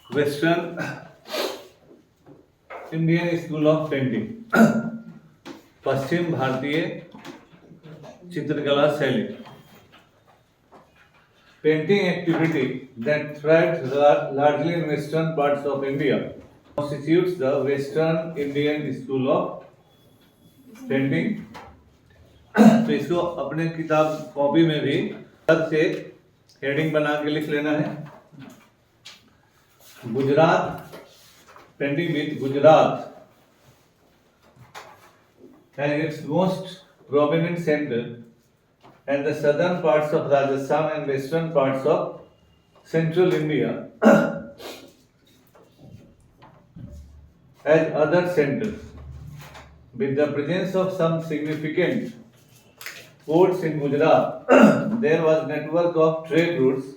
Western Indian school of painting, पश्चिम भारतीय चित्रकला शैली। Painting activity that thrives largely in western parts of India constitutes the Western Indian School of Painting। तो इसको अपने किताब कॉपी में भी अलग से हेडिंग बना के लिख लेना है। Gujarat, painting with Gujarat and its most prominent center and the southern parts of Rajasthan and western parts of central India as other centers, with the presence of some significant ports in Gujarat. There was network of trade routes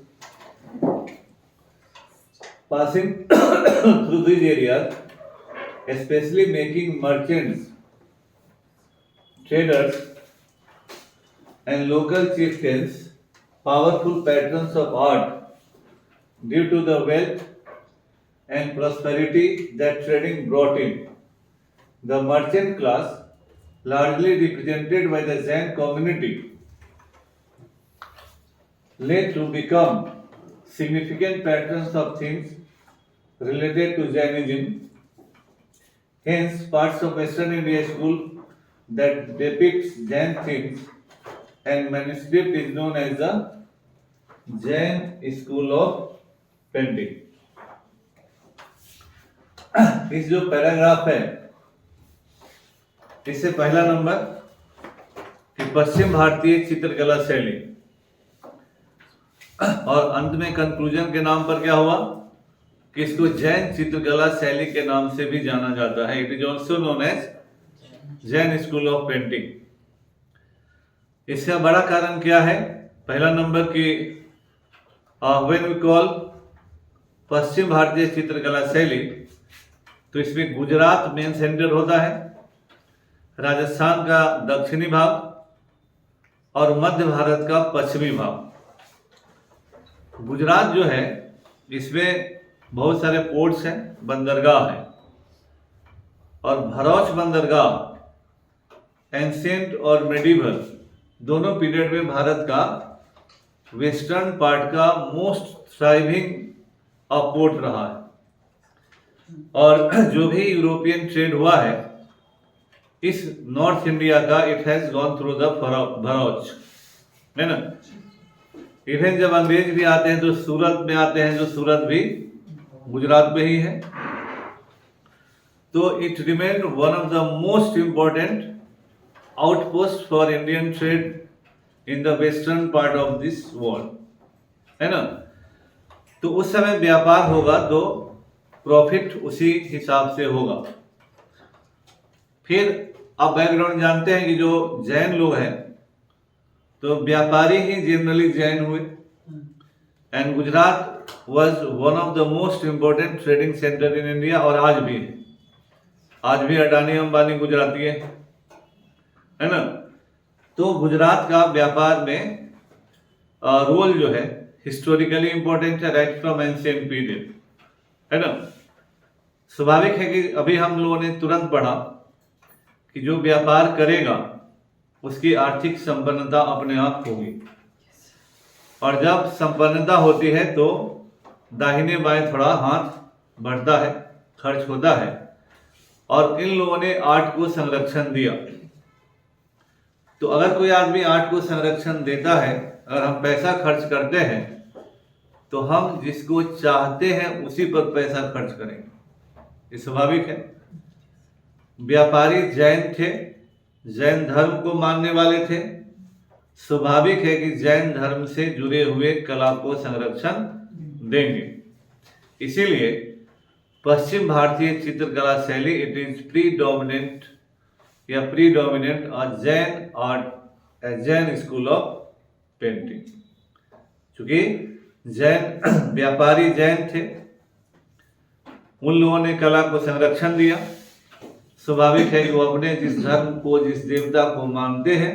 passing through these areas, especially making merchants, traders and local chieftains powerful patrons of art due to the wealth and prosperity that trading brought in. The merchant class, largely represented by the Jain community, led to become significant patrons of things related to Jainism. Hence, parts of Western India school that depicts Jain themes and manuscript is known as the Jain School of Painting। इस जो paragraph है इससे पहला number कि पश्चिम भारतीय चित्रकला शैली, और अंत में कंक्लूजन के नाम पर क्या हुआ कि इसको जैन चित्रकला शैली के नाम से भी जाना जाता है। It is also known as Jain school of painting. इसका बड़ा कारण क्या है? पहला नंबर कि व्हेन वी कॉल पश्चिम भारतीय चित्रकला शैली तो इसमें गुजरात मेन सेंटर होता है, राजस्थान का दक्षिणी भाग और मध्य भारत का पश्चिमी भाग। गुजरात जो है इसमें बहुत सारे पोर्ट्स हैं, बंदरगाह हैं, और भरौच बंदरगाह एंशिएंट और मेडिवल दोनों पीरियड में भारत का वेस्टर्न पार्ट का मोस्ट थ्राइविंग पोर्ट रहा है। और जो भी यूरोपियन ट्रेड हुआ है इस नॉर्थ इंडिया का, it has gone through the Bharuch, है ना। इवन जब अंग्रेज भी आते हैं तो सूरत में आते हैं, जो सूरत भी गुजरात में ही है। तो it remain one of the most important outpost for Indian trade in the western part of this world, है ना। तो उस समय व्यापार होगा तो प्रॉफिट उसी हिसाब से होगा। फिर आप बैकग्राउंड जानते हैं कि जो जैन लोग हैं तो व्यापारी ही जनरली जैन हुए, and Gujarat was one of the most important trading centre in India, और आज भी है। आज भी अडानी अंबानी गुजराती है ना। तो गुजरात का व्यापार में रोल जो है हिस्टोरिकली इंपॉर्टेंट है, राइट फ्रॉम एंशिएंट पीरियड, है ना। स्वाभाविक है कि अभी हम लोगों ने तुरंत पढ़ा कि जो व्यापार करेगा उसकी आर्थिक संपन्नता अपने आप होगी, और जब संपन्नता होती है तो दाहिने बाएं थोड़ा हाथ बढ़ता है, खर्च होता है। और इन लोगों ने आर्ट को संरक्षण दिया। तो अगर कोई आदमी आर्ट को संरक्षण देता है, अगर हम पैसा खर्च करते हैं तो हम जिसको चाहते हैं उसी पर पैसा खर्च करेंगे, ये स्वाभाविक है। व्यापारी जैन थे, जैन धर्म को मानने वाले थे, स्वाभाविक है कि जैन धर्म से जुड़े हुए कला को संरक्षण देंगे। इसीलिए पश्चिम भारतीय चित्रकला शैली इट इज प्रीडोमिनेंट या predominant Jain art, Jain school of painting. क्योंकि जैन व्यापारी जैन थे, उन लोगों ने कला को संरक्षण दिया। स्वाभाविक है कि वो अपने जिस धर्म को, जिस देवता को मानते हैं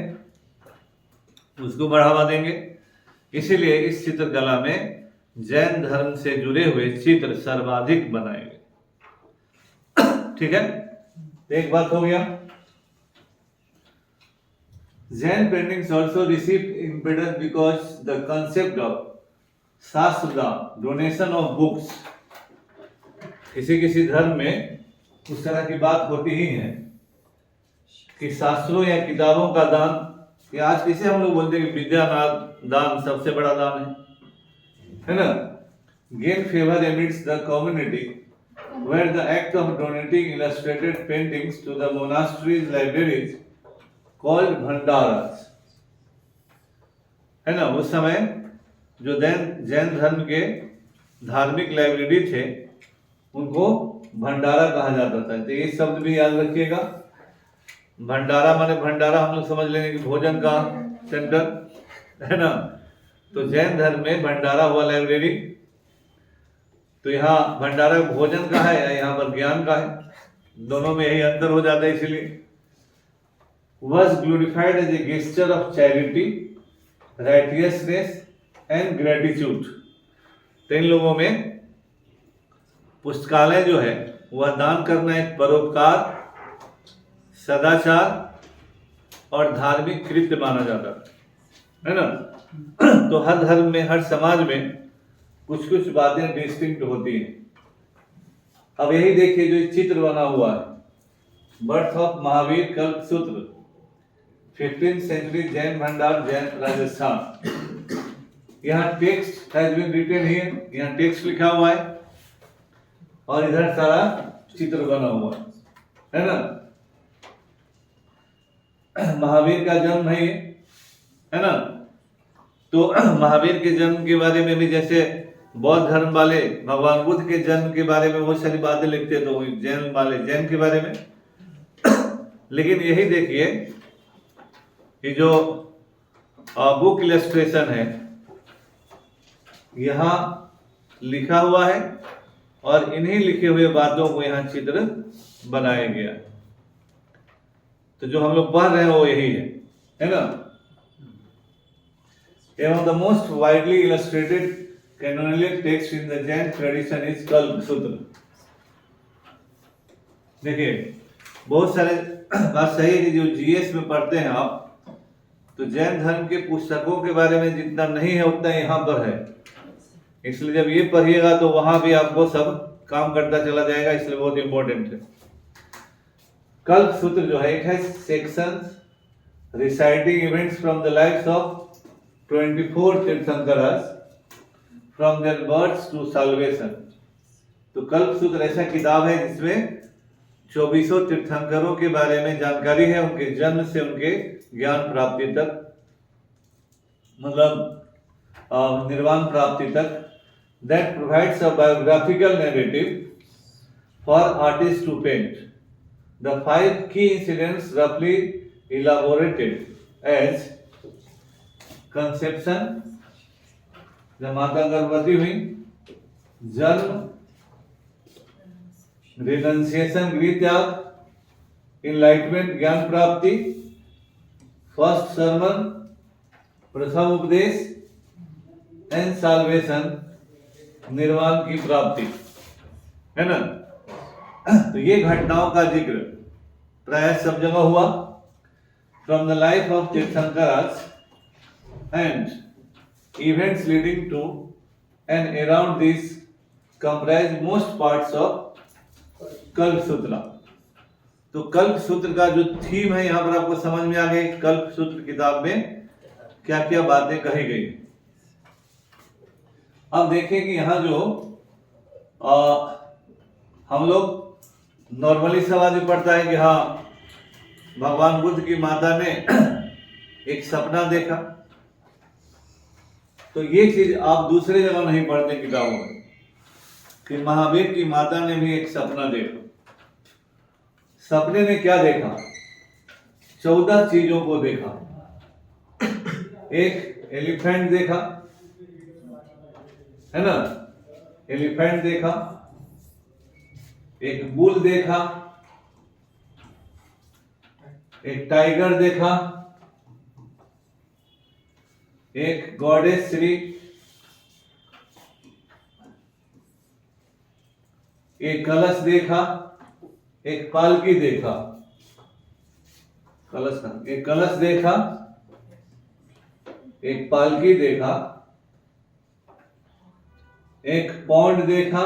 उसको बढ़ावा देंगे। इसीलिए इस चित्रकला में जैन धर्म से जुड़े हुए चित्र सर्वाधिक बनाए गए। ठीक है, तो एक बात हो गया। Jain paintings also received impetus because the concept of शास्त्रदान, डोनेशन ऑफ बुक्स, किसी किसी धर्म में उस तरह की बात होती ही है कि शास्त्रों या किताबों का दान, कि आज किसे हम लोग बोलते हैं कि विद्या दान सबसे बड़ा दान है ना। Gain favour amidst the community where the act of donating illustrated paintings to the monasteries libraries called bhandaras, है ना। उस समय जो जैन धर्म के धार्मिक लाइब्रेरी थे उनको भंडारा कहा जाता था। तो ये शब्द भी याद रखिएगा। भंडारा माने भंडारा हम लोग समझ लेंगे कि भोजन का सेंटर, है ना। तो जैन धर्म में भंडारा हुआ लाइब्रेरी। तो यहाँ भंडारा भोजन का है या यहाँ पर ज्ञान का है, दोनों में यही अंतर हो जाता है। इसलिए was glorified as a gesture of charity, righteousness and gratitude। तो इन लोगों में पुस्तकालय जो है वह दान करना एक परोपकार, सदाचार और धार्मिक कृत्य माना जाता है ना। तो हर धर्म में, हर समाज में कुछ कुछ बातें डिस्टिंक्ट होती हैं। अब यही देखिए जो चित्र बना हुआ है, बर्थ ऑफ महावीर कल्प सूत्र, 15th सेंचुरी, जैन भंडार, जैन राजस्थान। यहाँ text has been written here, यहाँ टेक्स्ट लिखा हुआ है और इधर सारा चित्र बना हुआ है ना। महावीर का जन्म है ना। तो महावीर के जन्म के बारे में भी, जैसे बौद्ध धर्म वाले भगवान बुद्ध के जन्म के बारे में बहुत सारी बातें लिखते, तो जैन वाले जैन के बारे में। लेकिन यही देखिए कि जो बुक इलस्ट्रेशन है यहाँ लिखा हुआ है और इन्हीं लिखे हुए बातों को यहाँ चित्र बनाया गया। तो जो हम लोग पढ़ रहे हैं वो यही है ना। एवं the most widely illustrated canonical text in the Jain tradition is Kalpasutra. देखिए बहुत सारे बात सही है कि जो जीएस में पढ़ते हैं आप, तो जैन धर्म के पुस्तकों के बारे में जितना नहीं है उतना यहाँ पर है। इसलिए जब ये पढ़िएगा तो वहां भी आपको सब काम करता चला जाएगा, इसलिए बहुत इंपॉर्टेंट है। कल्प सूत्र जो है, it has sections reciting events from the lives of 24 Tirthankaras from their birth to salvation. तो कल्प सूत्र ऐसा किताब है जिसमें 24 तीर्थंकरों के बारे में जानकारी है, उनके जन्म से उनके ज्ञान प्राप्ति तक, मतलब निर्वाण प्राप्ति तक। That provides a biographical narrative for artists to paint. The 5 key incidents roughly elaborated as conception, जब माता गर्भवती हुई, जन्म, रिनंसिएशन गृह त्याग, इनलाइटमेंट ज्ञान प्राप्ति, फर्स्ट सर्मन प्रथम उपदेश, एंड साल्वेशन निर्वाण की प्राप्ति, है ना। तो ये घटनाओं का जिक्र प्राय सब जगह हुआ। From the life of Tirthankaras and events leading to and around this comprise most parts of Kalpa Sutra. तो कल्प सूत्र का जो थीम है यहाँ पर आपको समझ में आ गई, कल्प सूत्र किताब में क्या क्या बातें कही गई। अब देखें कि यहाँ जो हम लोग नॉर्मली सवाल भी पढ़ता है कि हाँ भगवान बुद्ध की माता ने एक सपना देखा, तो ये चीज आप दूसरे जगह नहीं पढ़ते किताबों में कि महावीर की माता ने भी एक सपना देखा। सपने में क्या देखा? 14 चीजों को देखा। एक एलिफेंट देखा, है ना, एलिफेंट देखा, एक बुल देखा, एक टाइगर देखा, एक गॉडेस श्री, एक कलश देखा, एक पालकी देखा, एक कलश देखा, एक पालकी देखा, एक पौंड देखा,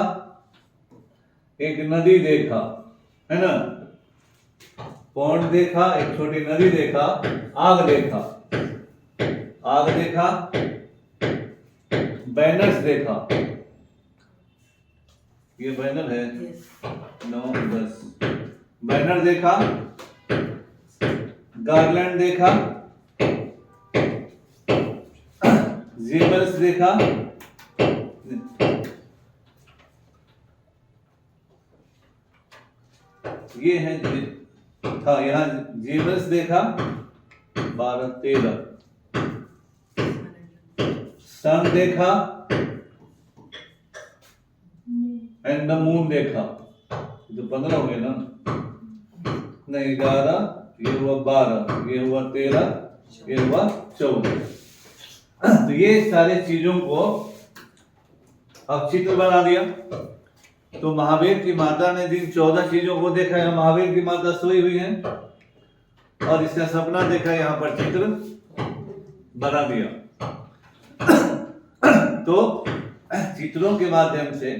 एक नदी देखा, है ना। पौंड देखा, एक छोटी नदी देखा, आग देखा, बैनर्स देखा, ये बैनर है, 9 10 बैनर देखा, गार्लैंड देखा, जेबल्स देखा, ये है हाँ, यहाँ जेबल्स देखा 12 13, सन देखा एंड द मून देखा, तो 15 हो गए ना, नहीं 11, ये हुआ 12, ये हुआ 13, ये हुआ 14। तो ये सारे चीजों को अब चित्र बना दिया। तो महावीर की माता ने जिन 14 चीजों को देखा है, महावीर की माता सोई हुई है और इसका सपना देखा, यहाँ पर चित्र बना दिया। तो चित्रों के माध्यम से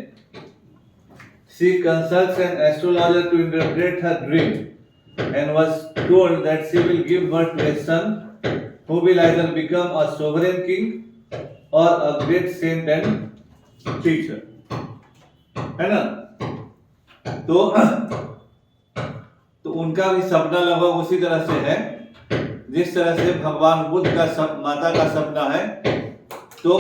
she consults an astrologer to interpret her dream and was told that she will give birth to a son who will either become a sovereign king or a great saint and teacher, है ना। तो उनका भी सपना लगभग उसी तरह से है जिस तरह से भगवान बुद्ध का माता का सपना है। तो